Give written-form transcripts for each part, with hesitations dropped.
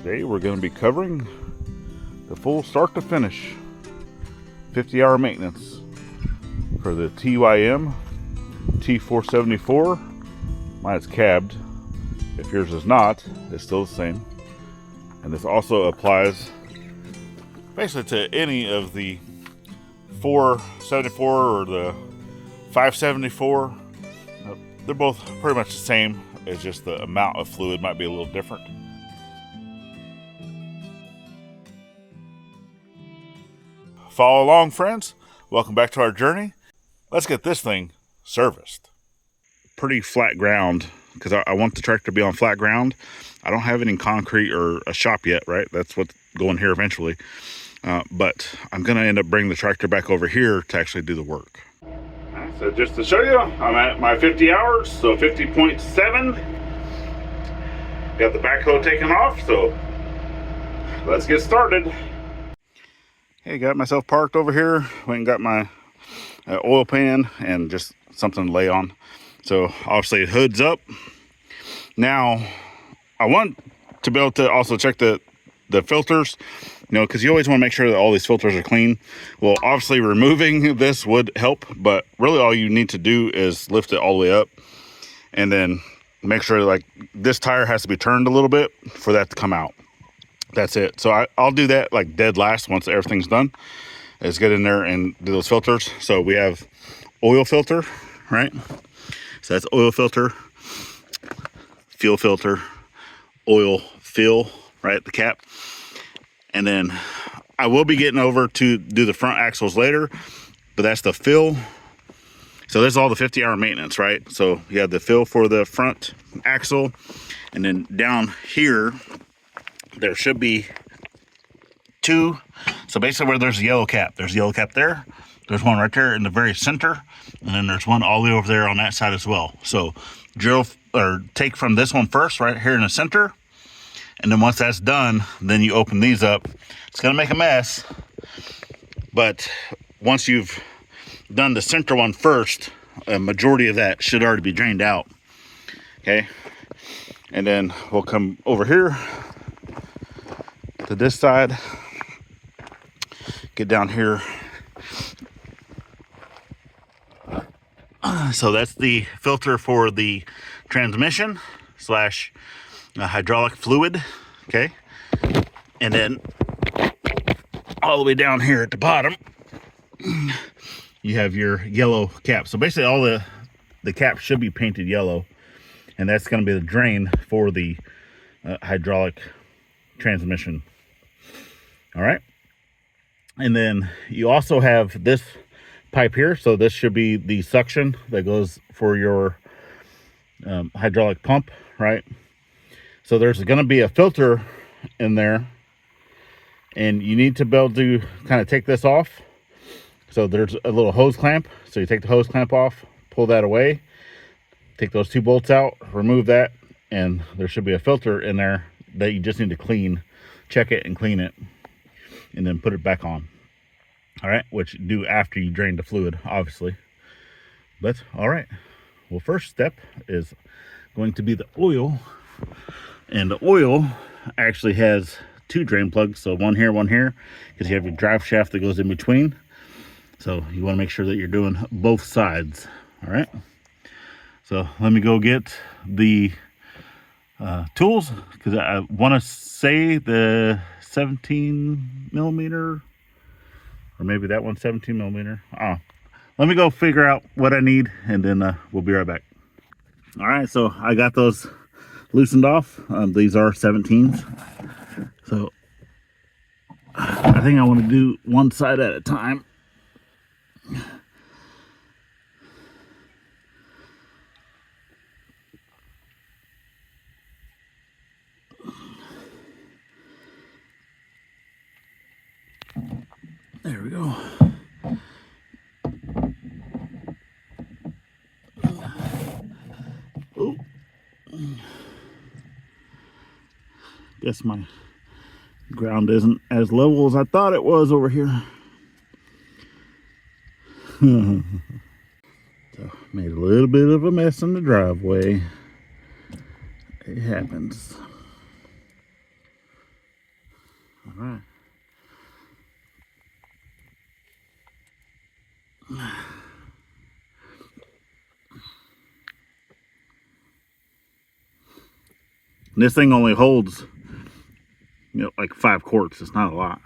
Today we're going to be covering the full start to finish 50-hour maintenance for the TYM T474. Mine is cabbed. If yours is not, it's still the same. And this also applies basically to any of the 474 or the 574. They're both pretty much the same. It's just the amount of fluid might be a little different. Follow along, friends. Welcome back to our journey. Let's get this thing serviced. Pretty flat ground, because I want the tractor to be on flat ground. I don't have any concrete or a shop yet, right? That's what's going here eventually. But I'm going to end up bringing the tractor back over here to actually do the work. So just to show you, I'm at my 50 hours, so 50.7. Got the backhoe taken off, so let's get started. Hey, got myself parked over here. Went and got my oil pan and just something to lay on. So obviously hood's up. Now I want to be able to also check the filters, you know, because you always want to make sure that all these filters are clean. Well, obviously removing this would help, but really all you need to do is lift it all the way up and then make sure like this tire has to be turned a little bit for that to come out. That's it. So I'll do that like dead last once everything's done, is get in there and do those filters. So we have oil filter, right? So that's oil filter, fuel filter, oil fill, right, the cap. And then I will be getting over to do the front axles later, but that's the fill. So this is all the 50-hour maintenance, right? So you have the fill for the front axle, and then down here there should be two. So basically where there's a yellow cap, there's a yellow cap there, there's one right there in the very center, and then there's one all the way over there on that side as well. So drill or take from this one first right here in the center, and then once that's done, then you open these up. It's gonna make a mess, but once you've done the center one first, a majority of that should already be drained out. Okay, and then we'll come over here to this side, get down here. So that's the filter for the transmission slash hydraulic fluid. Okay, and then all the way down here at the bottom you have your yellow cap. So basically all the cap should be painted yellow, and that's going to be the drain for the hydraulic transmission. All right, and then you also have this pipe here. So this should be the suction that goes for your hydraulic pump, right? So there's going to be a filter in there, and you need to be able to kind of take this off. So there's a little hose clamp. So you take the hose clamp off, pull that away, take those two bolts out, remove that, and there should be a filter in there that you just need to clean, check it and clean it, and then put it back on. All right, which you do after you drain the fluid, obviously. But all right, well, first step is going to be the oil, and the oil actually has two drain plugs, so one here, because you have your drive shaft that goes in between. So you want to make sure that you're doing both sides. All right, so let me go get the tools, because I want to say the 17 millimeter, or maybe that one's 17 millimeter. Let me go figure out what I need, and then we'll be right back. All right, so I got those loosened off. These are 17s. So I think I want to do one side at a time. There we go. Oh. Guess my ground isn't as level as I thought it was over here. So made a little bit of a mess in the driveway. It happens. right. This thing only holds, like 5 quarts. It's not a lot.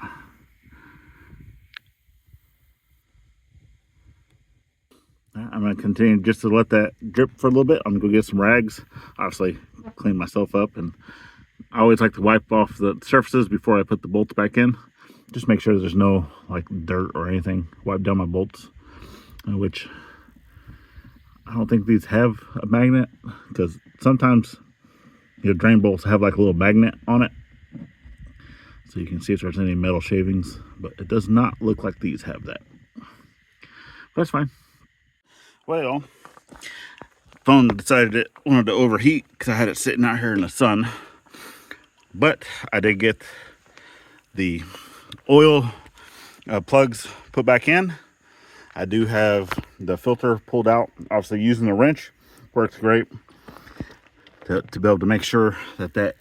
I'm going to continue just to let that drip for a little bit. I'm going to go get some rags, obviously clean myself up, and I always like to wipe off the surfaces before I put the bolts back in. Just make sure there's no like dirt or anything. Wipe down my bolts, which I don't think these have a magnet, because sometimes drain bolts have like a little magnet on it, so you can see if there's any metal shavings, but it does not look like these have that. But that's fine. Well, phone decided it wanted to overheat because I had it sitting out here in the sun. But I did get the oil plugs put back in. I do have the filter pulled out. Obviously using the wrench works great to be able to make sure that that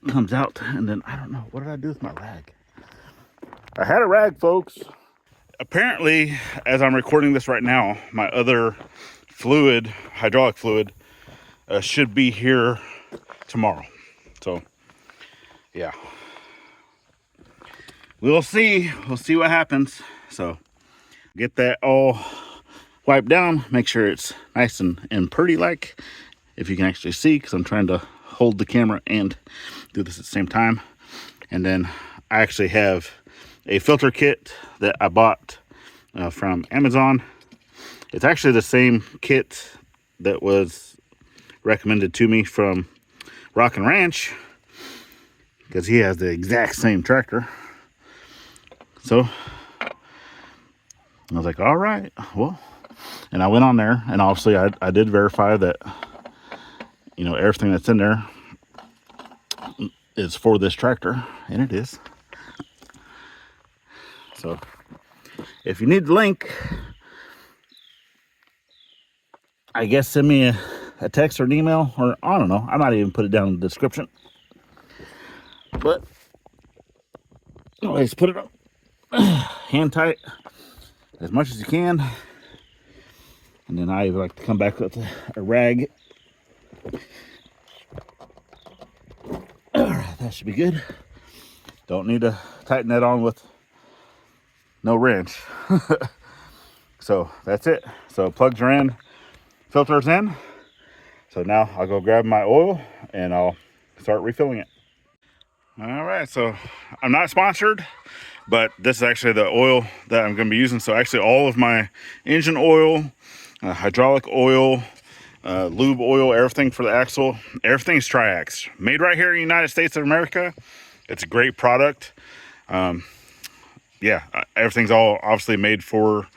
comes out. And then I don't know, what did I do with my rag? I had a rag, folks. Apparently, as I'm recording this right now, my other fluid, hydraulic fluid, should be here tomorrow. So, yeah. We'll see. We'll see what happens. So, get that all wiped down. Make sure it's nice and pretty like. If you can actually see, because I'm trying to hold the camera and do this at the same time. And then I actually have a filter kit that I bought from Amazon. It's actually the same kit that was recommended to me from Rock and Ranch, because he has the exact same tractor. So I was like, all right, well, and I went on there, and obviously I did verify that everything that's in there is for this tractor, and it is. So if you need the link, I guess send me a text or an email, or I don't know. I might even put it down in the description. But always put it up hand tight as much as you can. And then I like to come back with a rag. Alright, that should be good. Don't need to tighten that on with no wrench. So that's it. So plugs are in, filters in. So now I'll go grab my oil and I'll start refilling it. All right, so I'm not sponsored, but this is actually the oil that I'm going to be using. So actually all of my engine oil, hydraulic oil, lube oil, everything for the axle, everything's Triax. Made right here in the United States of America. It's a great product. Yeah, everything's all obviously made for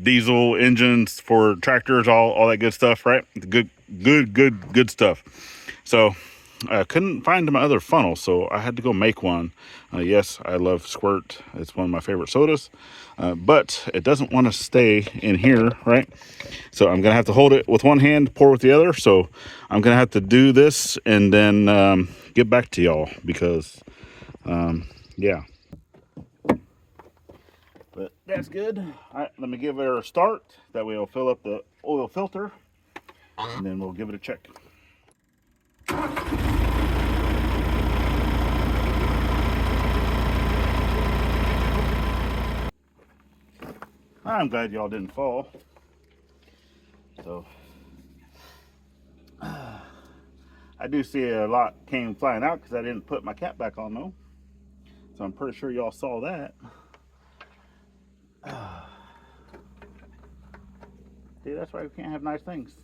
diesel engines, for tractors, all that good stuff, right? Good stuff. So I couldn't find my other funnel, so I had to go make one. Yes, I love Squirt. It's one of my favorite sodas, but it doesn't want to stay in here, right? So I'm gonna have to hold it with one hand, pour with the other. So I'm gonna have to do this and then get back to y'all, because yeah. But that's good. All right, let me give it a start. That way I'll fill up the oil filter, and then we'll give it a check. I'm glad y'all didn't fall. So I do see a lot came flying out because I didn't put my cap back on though. So I'm pretty sure y'all saw that. See, that's why we can't have nice things.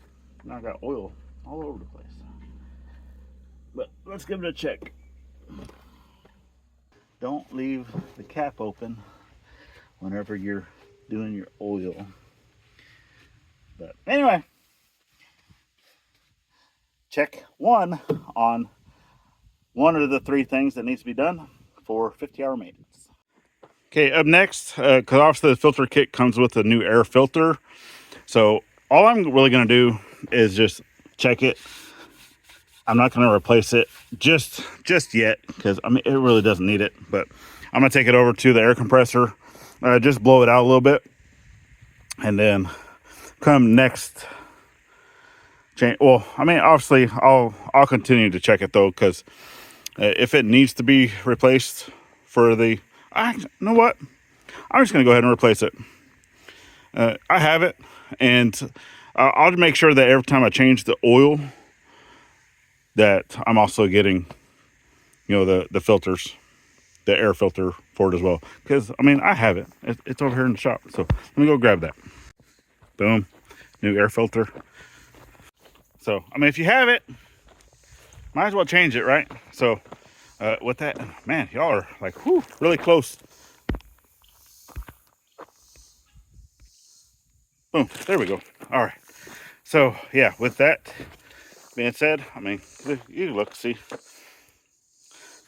Now I got oil all over the place. But let's give it a check. Don't leave the cap open whenever you're doing your oil. But anyway, check one on one of the 3 things that needs to be done for 50-hour maintenance. Okay, up next, because obviously the filter kit comes with a new air filter. So all I'm really going to do is just check it I'm not going to replace it just yet, because I mean, it really doesn't need it. But I'm going to take it over to the air compressor, just blow it out a little bit, and then come next change. Well, I mean, obviously I'll continue to check it though, because if it needs to be replaced for the, you know what? I'm just going to go ahead and replace it. I have it, and I'll make sure that every time I change the oil, that I'm also getting, you know, the filters, the air filter for it as well. Because, I mean, I have it. It's over here in the shop. So let me go grab that. Boom. New air filter. So, I mean, if you have it, might as well change it, right? So, with that, man, y'all are like, whew, really close. Boom. There we go. All right. So, yeah, with that being said, I mean, you can look, see.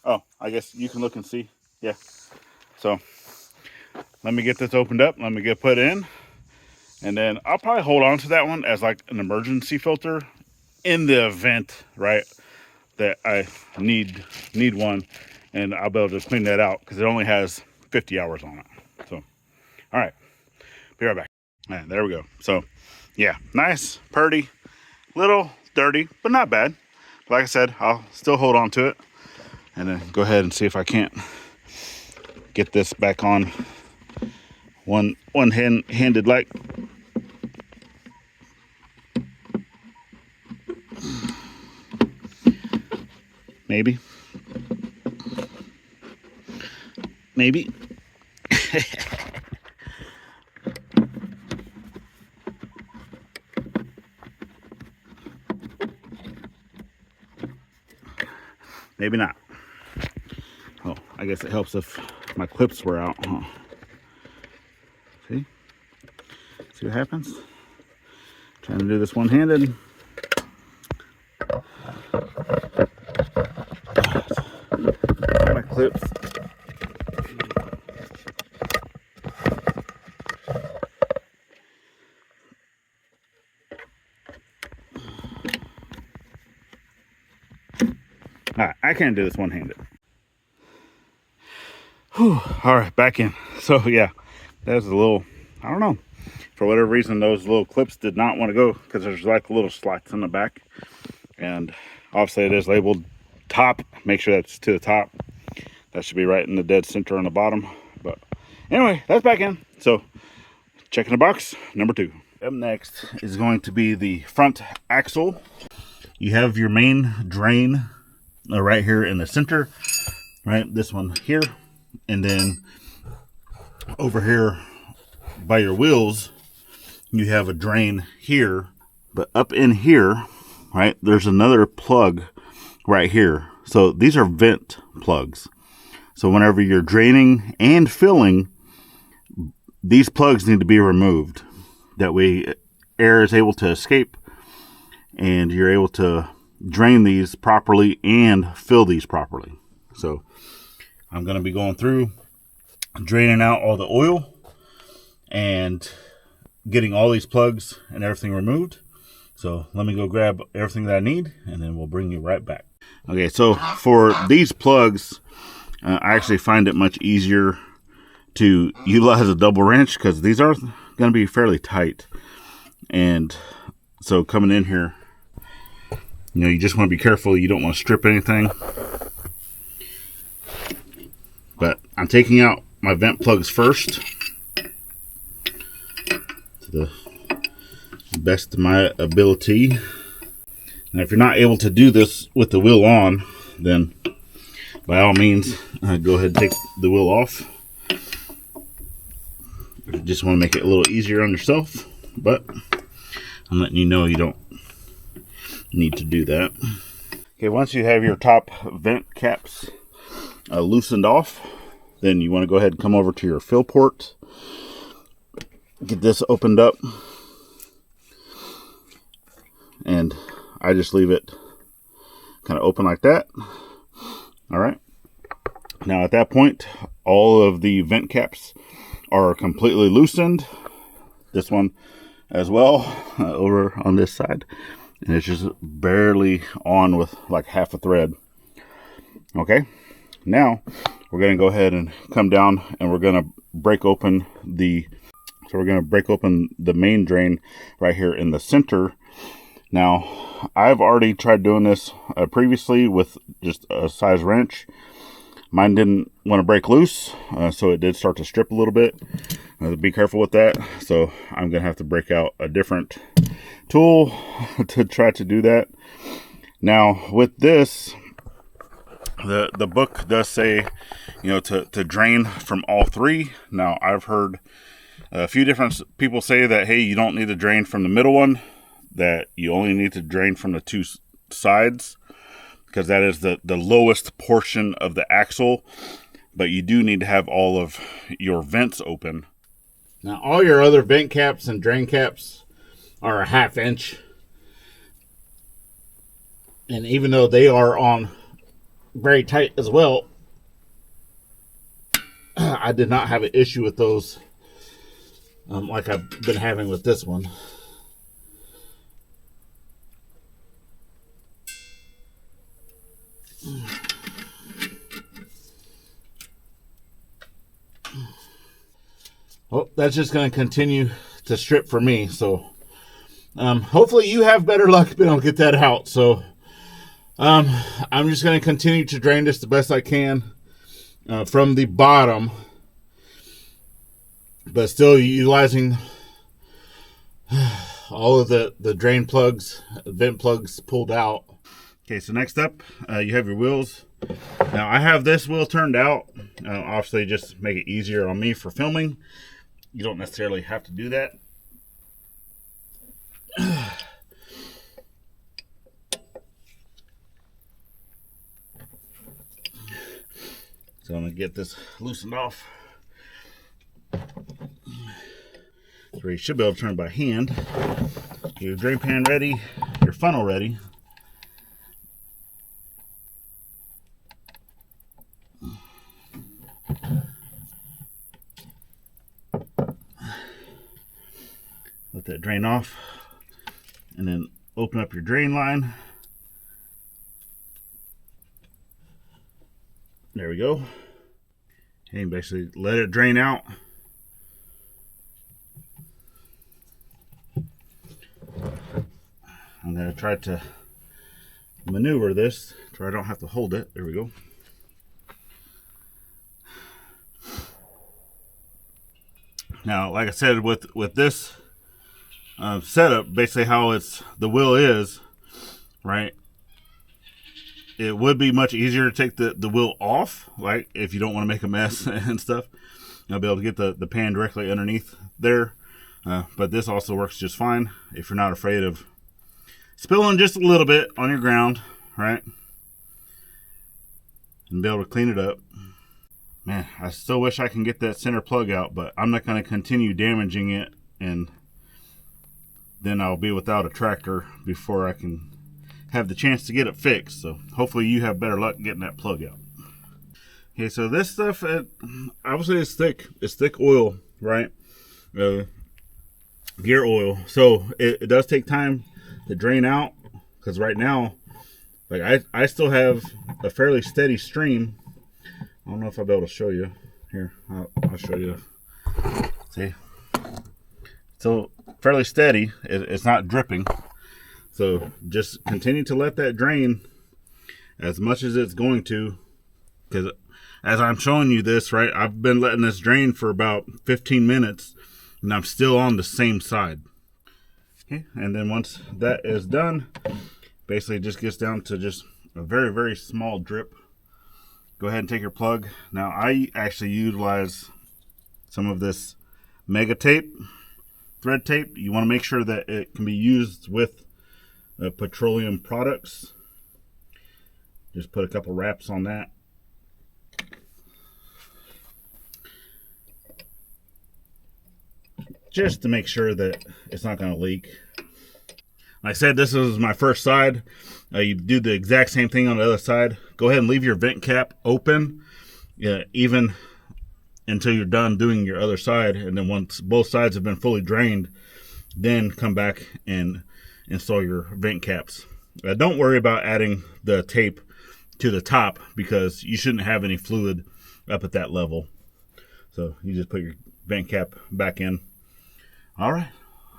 Oh, I guess you can look and see. Yeah. So, let me get this opened up. Let me get put in. And then I'll probably hold on to that one as like an emergency filter in the event, right, that I need one. And I'll be able to clean that out because it only has 50 hours on it. So, all right. Be right back. All right, there we go. So, yeah, nice, purdy, little dirty, but not bad. Like I said, I'll still hold on to it and then go ahead and see if I can't get this back on one-handed like. Maybe. Maybe. Maybe not. Oh, I guess it helps if my clips were out, huh? See? See what happens? Trying to do this one-handed. My clips. All right, I can't do this one-handed. Whew. All right, back in. So yeah, that's a little, I don't know, for whatever reason those little clips did not want to go, because there's like little slots in the back, and obviously it is labeled top. Make sure that's to the top. That should be right in the dead center on the bottom. But anyway, that's back in. So checking the box number 2. Up next is going to be the front axle. You have your main drain right here in the center, right? This one here, and then over here by your wheels, you have a drain here. But up in here, right, there's another plug right here. So these are vent plugs. So whenever you're draining and filling, these plugs need to be removed. That way air is able to escape and you're able to drain these properly and fill these properly. So I'm going to be going through, draining out all the oil and getting all these plugs and everything removed. So let me go grab everything that I need and then we'll bring you right back. Okay, so for these plugs, I actually find it much easier to utilize a double wrench because these are going to be fairly tight. And so coming in here, you know, you just want to be careful. You don't want to strip anything. But I'm taking out my vent plugs first to the best of my ability. And if you're not able to do this with the wheel on, then by all means, go ahead and take the wheel off. You just want to make it a little easier on yourself, but I'm letting you know you don't need to do that. Okay, once you have your top vent caps loosened off, then you want to go ahead and come over to your fill port. Get this opened up. And I just leave it kind of open like that. All right. Now at that point, all of the vent caps are completely loosened. This one as well, over on this side. and it's just barely on with like half a thread. Okay, now we're going to go ahead and come down, and we're going to break open the main drain right here in the center. Now, I've already tried doing this previously with just a size wrench. Mine didn't want to break loose, so it did start to strip a little bit. Be careful with that. So I'm going to have to break out a different tool to try to do that. Now, with this, the book does say, to drain from all three. Now, I've heard a few different people say that, hey, you don't need to drain from the middle one, that you only need to drain from the two sides, because that is the lowest portion of the axle, but you do need to have all of your vents open. Now, all your other vent caps and drain caps are a 1/2 inch. And even though they are on very tight as well, I did not have an issue with those like I've been having with this one. Well, that's just going to continue to strip for me. So hopefully you have better luck being able to get that out. So I'm just going to continue to drain this the best I can from the bottom, but still utilizing all of the drain plugs, vent plugs pulled out. Okay, so next up, you have your wheels. Now, I have this wheel turned out. Obviously, just make it easier on me for filming. You don't necessarily have to do that. So I'm going to get this loosened off. So you should be able to turn it by hand. Get your drain pan ready, your funnel ready. Let that drain off, and then open up your drain line. There we go. And basically let it drain out. I'm going to try to maneuver this so I don't have to hold it. There we go. Now, like I said, with this setup, basically how the wheel is, right? It would be much easier to take the wheel off, like if you don't want to make a mess and stuff. You'll be able to get the pan directly underneath there. But this also works just fine if you're not afraid of spilling just a little bit on your ground, right? And be able to clean it up. Man, I still wish I can get that center plug out, but I'm not going to continue damaging it, and then I'll be without a tractor before I can have the chance to get it fixed. So hopefully you have better luck getting that plug out. Okay, so this stuff, obviously it's thick. It's thick oil, right? Gear oil. So it does take time to drain out, because right now, like I still have a fairly steady stream. I don't know if I'll be able to show you. Here, I'll show you. See? So fairly steady. It's not dripping. So just continue to let that drain as much as it's going to. Because as I'm showing you this, right, I've been letting this drain for about 15 minutes. And I'm still on the same side. Okay, and then once that is done, basically it just gets down to just a very, very small drip. Go ahead and take your plug. Now, I actually utilize some of this mega tape, thread tape. You want to make sure that it can be used with petroleum products. Just put a couple wraps on that. Just to make sure that it's not going to leak. Like I said, this is my first side. You do the exact same thing on the other side. Go ahead and leave your vent cap open, even until you're done doing your other side. And then once both sides have been fully drained, then come back and install your vent caps. Don't worry about adding the tape to the top because you shouldn't have any fluid up at that level. So you just put your vent cap back in. All right,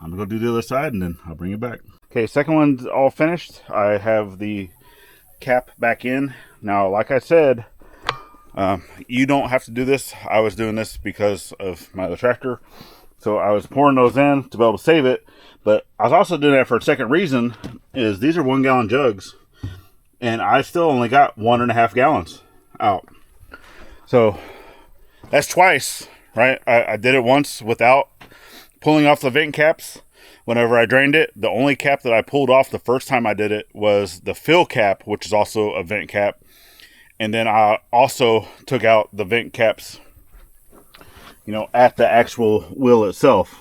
I'm gonna go do the other side and then I'll bring it back. Okay, second one's all finished. I have the cap back in. Now, like I said, you don't have to do this. I was doing this because of my other tractor. So I was pouring those in to be able to save it. But I was also doing that for a second reason, is these are 1 gallon jugs. And I still only got 1.5 gallons out. So that's twice, right? I did it once without pulling off the vent caps. Whenever I drained it, the only cap that I pulled off the first time I did it was the fill cap, which is also a vent cap. And then I also took out the vent caps, you know, at the actual wheel itself,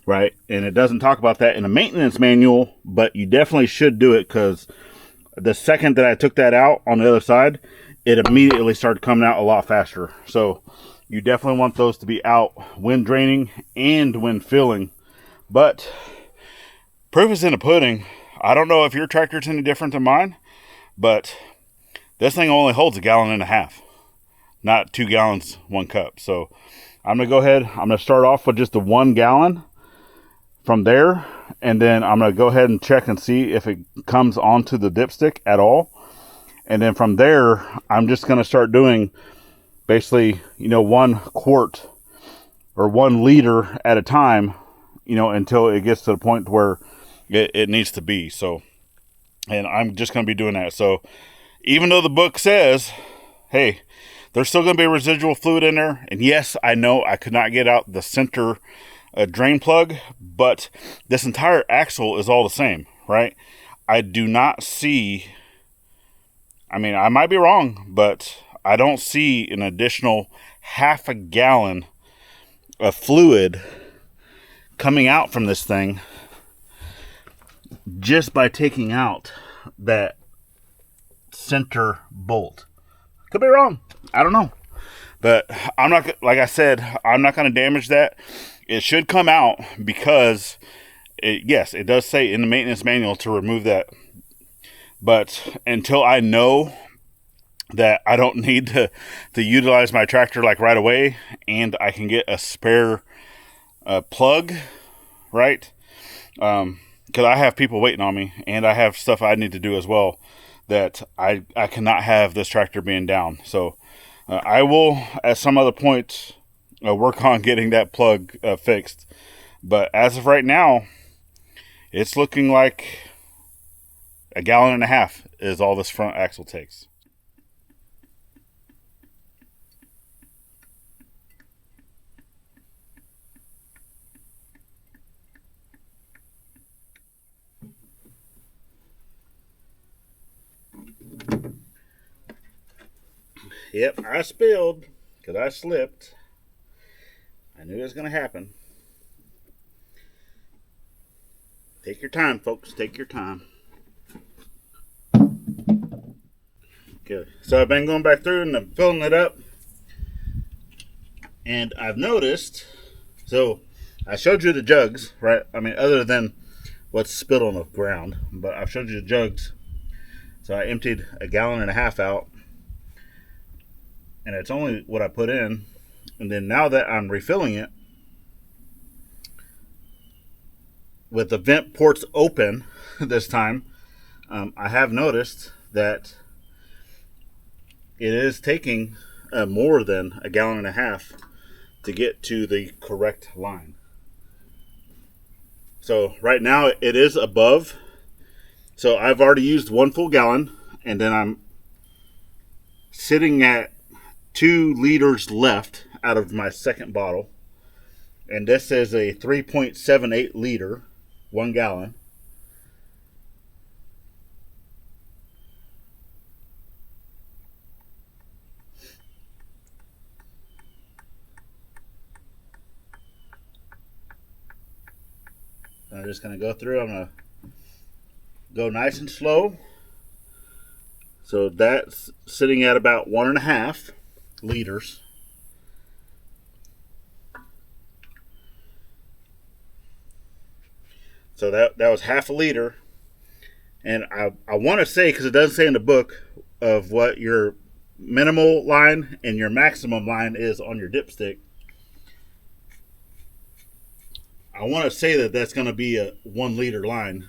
right? And it doesn't talk about that in the maintenance manual, but you definitely should do it because the second that I took that out on the other side, it immediately started coming out a lot faster. So you definitely want those to be out when draining and when filling. But proof is in the pudding. I don't know if your tractor's any different than mine, but this thing only holds 1.5 gallons, not 2 gallons, 1 cup. So I'm going to go ahead. I'm going to start off with just the 1 gallon from there. And then I'm going to go ahead and check and see if it comes onto the dipstick at all. And then from there, I'm just going to start doing basically, you know, 1 quart or 1 liter at a time, you know, until it gets to the point where it needs to be. So, and I'm just going to be doing that. So even though the book says, hey, there's still going to be residual fluid in there. And yes, I know I could not get out the center drain plug, but this entire axle is all the same, right? I do not see, I mean, I might be wrong, but I don't see an additional 0.5 gallon of fluid coming out from this thing just by taking out that center bolt. Could be wrong. I don't know. But I'm not, like I said, I'm not going to damage that. It should come out because, yes, it does say in the maintenance manual to remove that. But until I know that I don't need to utilize my tractor like right away and I can get a spare plug, right? Because I have people waiting on me and I have stuff I need to do as well that I cannot have this tractor being down. So I will at some other point work on getting that plug fixed. But as of right now, it's looking like 1.5 gallons is all this front axle takes. Yep, I spilled because I slipped. I knew it was going to happen. Take your time, folks. Take your time. Okay, so I've been going back through and I'm filling it up. And I've noticed, so I showed you the jugs, right? I mean, other than what's spilled on the ground, but I've showed you the jugs. So I emptied 1.5 gallons out. And it's only what I put in. And then now that I'm refilling it, with the vent ports open this time, I have noticed that it is taking more than 1.5 gallons to get to the correct line. So right now it is above. So I've already used 1 full gallon, and then I'm sitting at 2 liters left out of my second bottle. And this is a 3.78 liter, 1 gallon. I'm just going to go through. I'm going to go nice and slow. So that's sitting at about 1.5 liters. So that was half a liter. And I want to say, because it doesn't say in the book, of what your minimal line and your maximum line is on your dipstick. I want to say that that's going to be a 1 liter line.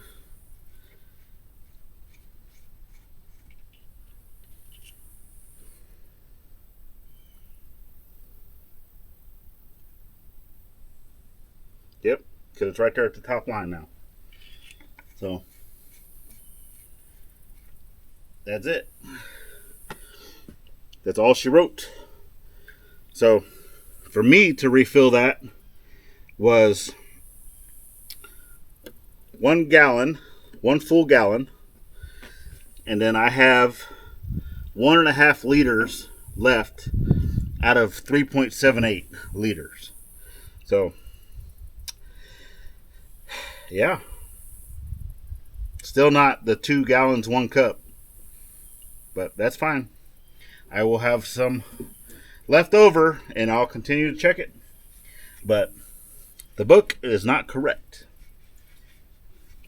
Yep, because it's right there at the top line now. So that's it. That's all she wrote. So for me to refill that was 1 gallon, 1 full gallon, and then I have 1.5 liters left out of 3.78 liters. So yeah, still not the 2 gallons 1 cup, but that's fine. I will have some left over and I'll continue to check it, but the book is not correct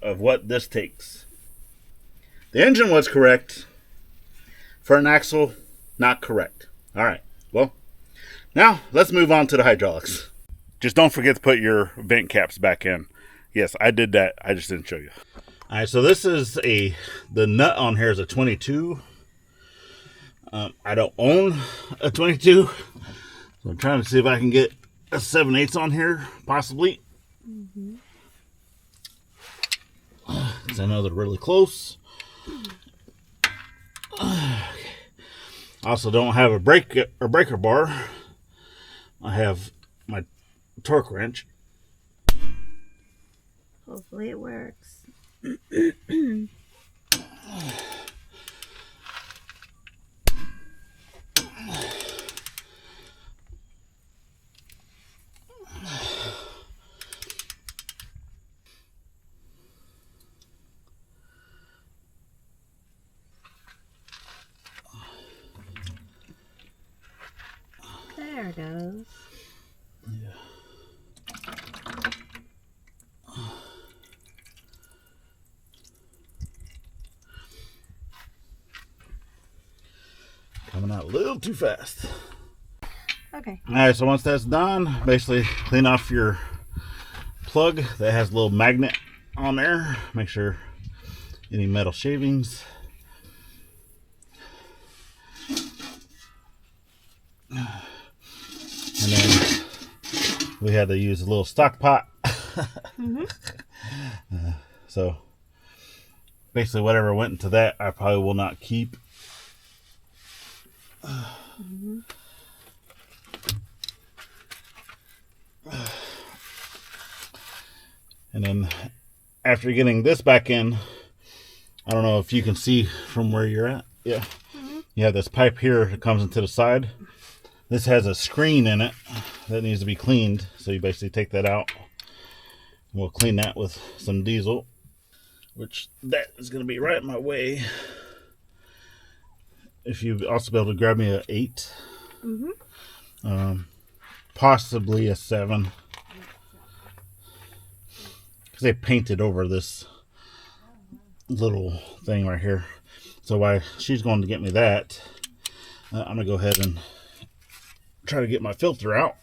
of what this takes. The engine was correct. For an axle, not correct. All right, well, now let's move on to the hydraulics. Just don't forget to put your vent caps back in. Yes, I did that. I just didn't show you. All right, so this is the nut on here is a 22. I don't own a 22. So I'm trying to see if I can get a 7/8 on here, possibly. Because I know they're really close. I also don't have a breaker bar. I have my torque wrench. Hopefully it works. There it goes. Yeah. Coming out a little too fast. Okay. All right, so once that's done, basically clean off your plug that has a little magnet on there. Make sure any metal shavings. And then we had to use a little stock pot. So basically whatever went into that, I probably will not keep. And then after getting this back in, I don't know if you can see from where you're at. Yeah. You have this pipe here that comes into the side. This has a screen in it that needs to be cleaned. So you basically take that out. We'll clean that with some diesel, which that is going to be right in my way. If you also be able to grab me a 8, possibly a 7, because they painted over this little thing right here. So while she's going to get me that, I'm going to go ahead and try to get my filter out.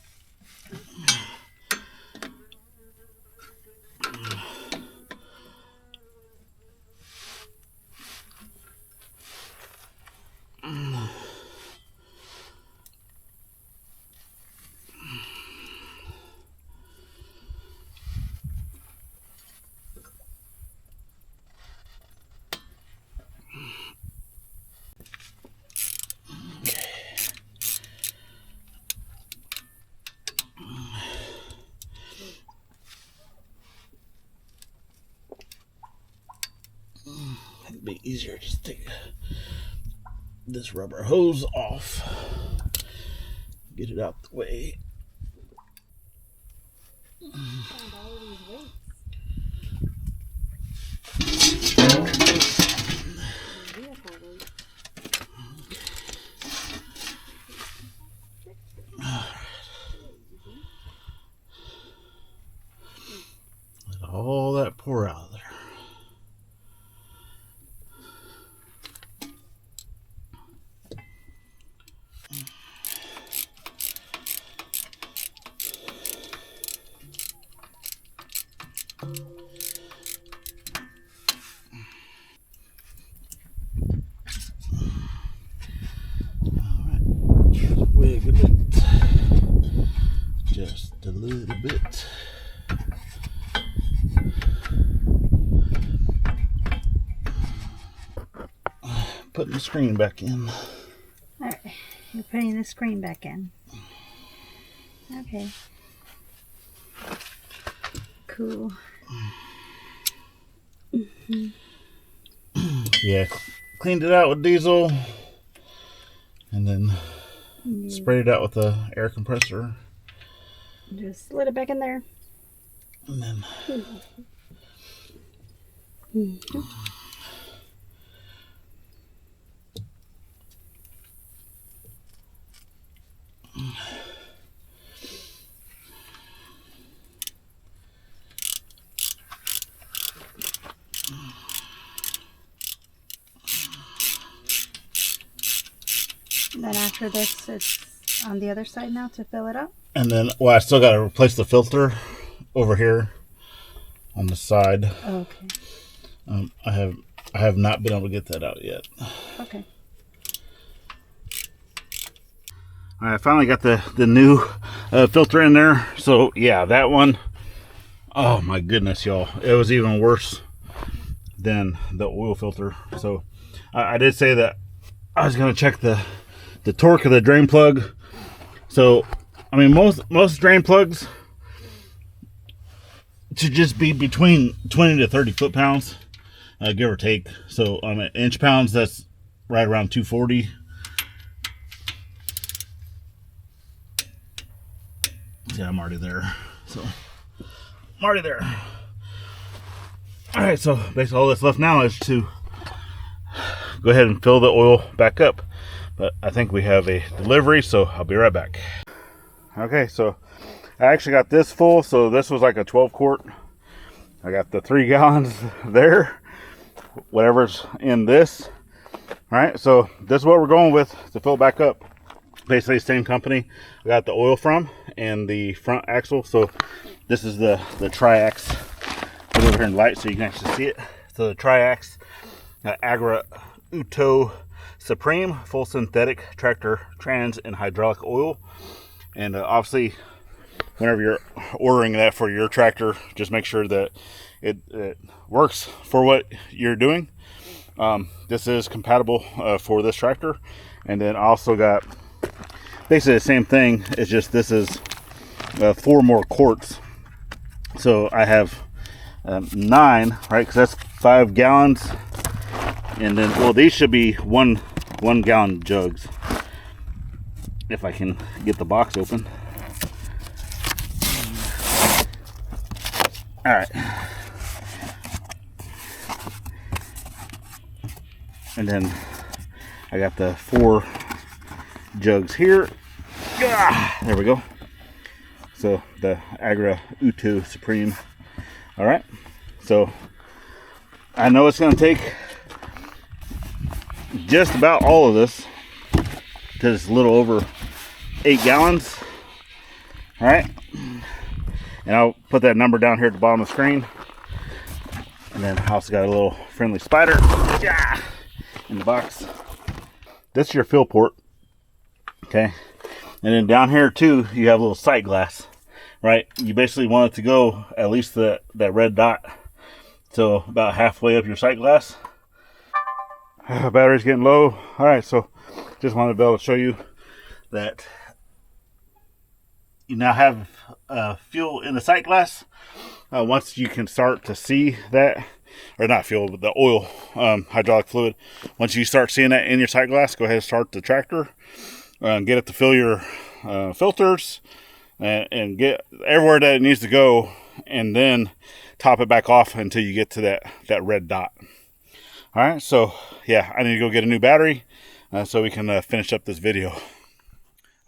It'd be easier just to take this rubber hose off, get it out the way. Let all that pour out. a bit. Just a little bit. Putting the screen back in. Alright, you're putting the screen back in. Okay. Cool. Yeah, cleaned it out with diesel and then sprayed it out with the air compressor. Just slid it back in there. And then then after this, it's on the other side now to fill it up. And then, well, I still got to replace the filter over here on the side. Okay. I have not been able to get that out yet. Okay. All right, I finally got the new filter in there. So yeah, that one, oh my goodness, y'all, it was even worse than the oil filter. So I did say that I was going to check the torque of the drain plug. So I mean, most drain plugs should just be between 20 to 30 foot-pounds, give or take. So inch pounds, that's right around 240. Yeah, I'm already there. So I'm already there. All right, so basically all that's left now is to go ahead and fill the oil back up. But I think we have a delivery, so I'll be right back. Okay, so I actually got this full. So this was like a 12 quart. I got the 3 gallons there, whatever's in this. All right, so this is what we're going with to fill back up. Basically same company I got the oil from and the front axle. So this is the Triax. Put it over here in light so you can actually see it. So the Triax Agra Uto Supreme full synthetic tractor trans and hydraulic oil. And obviously whenever you're ordering that for your tractor, just make sure that it works for what you're doing. This is compatible for this tractor. And then I also got basically the same thing. It's just this is 4 more quarts. So I have 9, right? Because that's 5 gallons. And then, well, these should be one gallon jugs. If I can get the box open. All right. And then I got the 4 jugs here. There we go. So the Agra Uto Supreme. All right. So I know it's going to take just about all of this because it's a little over 8 gallons. All right. And I'll put that number down here at the bottom of the screen. And then I also got a little friendly spider in the box. This is your fill port. Okay. And then down here too, you have a little sight glass, right? You basically want it to go at least that red dot. So about halfway up your sight glass. Battery's getting low. All right, so just wanted to be able to show you that you now have fuel in the sight glass. Once you can start to see that, or not fuel, but the oil, hydraulic fluid. Once you start seeing that in your sight glass, go ahead and start the tractor. Get it to fill your filters and get everywhere that it needs to go, and then top it back off until you get to that red dot. All right, so yeah, I need to go get a new battery so we can finish up this video.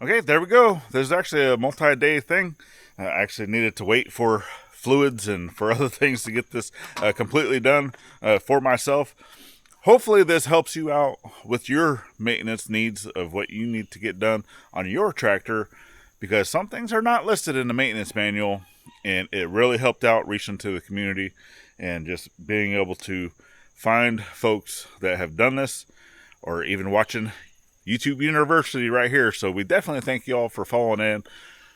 Okay, there we go. There's actually a multi-day thing. I actually needed to wait for fluids and for other things to get this completely done for myself. Hopefully this helps you out with your maintenance needs of what you need to get done on your tractor, because some things are not listed in the maintenance manual, and it really helped out reaching to the community and just being able to find folks that have done this, or even watching YouTube University right here. So we definitely thank you all for following in.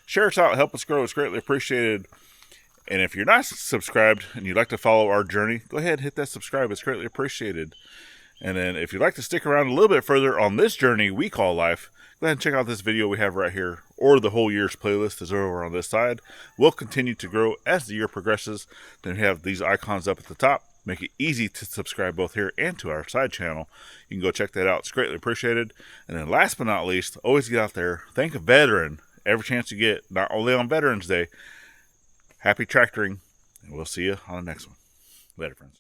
Share us out, help us grow. It's greatly appreciated. And if you're not subscribed and you'd like to follow our journey, go ahead and hit that subscribe. It's greatly appreciated. And then if you'd like to stick around a little bit further on this journey we call life, go ahead and check out this video we have right here, or the whole year's playlist is over on this side. We'll continue to grow as the year progresses. Then we have these icons up at the top. Make it easy to subscribe both here and to our side channel. You can go check that out. It's greatly appreciated. And then last but not least, always get out there. Thank a veteran every chance you get, not only on Veterans Day. Happy tractoring, and we'll see you on the next one. Later, friends.